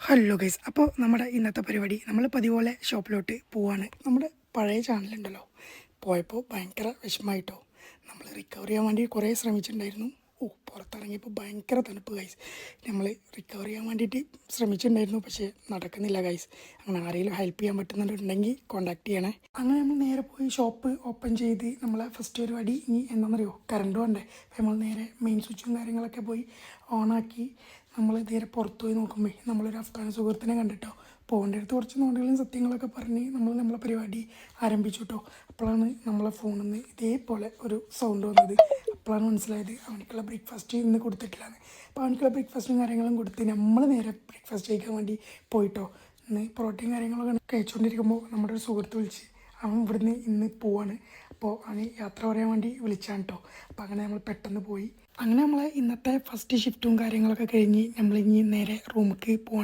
Hello guys, അപ്പോൾ നമ്മുടെ ഇന്നത്തെ പരിപാടി നമ്മൾ പതിപോലെ ഷോപ്പിലോട്ട് പോവാണ്. നമ്മുടെ പഴയ ചാനലുണ്ടല്ലോ, പോയപ്പോൾ ഭയങ്കര വിഷമമായിട്ടോ. നമ്മൾ റിക്കവർ ചെയ്യാൻ വേണ്ടി കുറേ ശ്രമിച്ചിട്ടുണ്ടായിരുന്നു. പുറത്തിറങ്ങിയപ്പോൾ ഭയങ്കര തണുപ്പ് ഗൈസ്. നമ്മൾ റിക്കവർ ചെയ്യാൻ വേണ്ടിയിട്ട് ശ്രമിച്ചിട്ടുണ്ടായിരുന്നു, പക്ഷേ നടക്കുന്നില്ല ഗൈസ്. അങ്ങനെ ആരെങ്കിലും ഹെൽപ്പ് ചെയ്യാൻ പറ്റുന്നുണ്ടെങ്കിൽ കോൺടാക്ട് ചെയ്യണേ. അങ്ങനെ നമ്മൾ നേരെ പോയി ഷോപ്പ് ഓപ്പൺ ചെയ്ത് നമ്മളെ ഫസ്റ്റ് പരിപാടി ഇനി എന്താണെന്നറിയോ, കറണ്ട് വേണ്ടേ. നമ്മൾ നേരെ മെയിൻ സ്വിച്ചും കാര്യങ്ങളൊക്കെ പോയി ഓണാക്കി നമ്മൾ നേരെ പുറത്ത് പോയി നോക്കുമ്പോൾ നമ്മളൊരു അഫ്ഗാൻ സുഹൃത്തിനെ കണ്ടിട്ടോ. പോകേണ്ട അടുത്ത് കുറച്ച് നോട്ടുകളും സത്യങ്ങളൊക്കെ പറഞ്ഞ് നമ്മളെ പരിപാടി ആരംഭിച്ചു കേട്ടോ. അപ്പോഴാണ് നമ്മളെ ഫോണിൽ നിന്ന് ഇതേപോലെ ഒരു സൗണ്ട് വന്നത്. അപ്പോഴാണ് മനസ്സിലായത് അവനിക്കുള്ള ബ്രേക്ക്ഫാസ്റ്റ് ഇന്ന് കൊടുത്തിട്ടില്ലാന്ന്. അപ്പോൾ അവനിക്കുള്ള ബ്രേക്ക്ഫാസ്റ്റും കാര്യങ്ങളും കൊടുത്ത് നമ്മൾ നേരെ ബ്രേക്ക്ഫാസ്റ്റ് കഴിക്കാൻ വേണ്ടി പോയിട്ടോ. ഇന്ന് പൊറോട്ടയും കാര്യങ്ങളൊക്കെ കഴിച്ചുകൊണ്ടിരിക്കുമ്പോൾ നമ്മുടെ ഒരു സുഹൃത്ത് വിളിച്ച് അവൻ ഇവിടുന്ന് ഇന്ന് പോവാണ്. അപ്പോൾ അവന് യാത്ര പറയാൻ വേണ്ടി വിളിച്ചാണ് കേട്ടോ. അപ്പോൾ അങ്ങനെ നമ്മൾ പെട്ടെന്ന് പോയി. അങ്ങനെ നമ്മൾ ഇന്നത്തെ ഫസ്റ്റ് ഷിഫ്റ്റും കാര്യങ്ങളൊക്കെ കഴിഞ്ഞ് നമ്മൾ ഇനി നേരെ റൂമിലേക്ക് പോകാൻ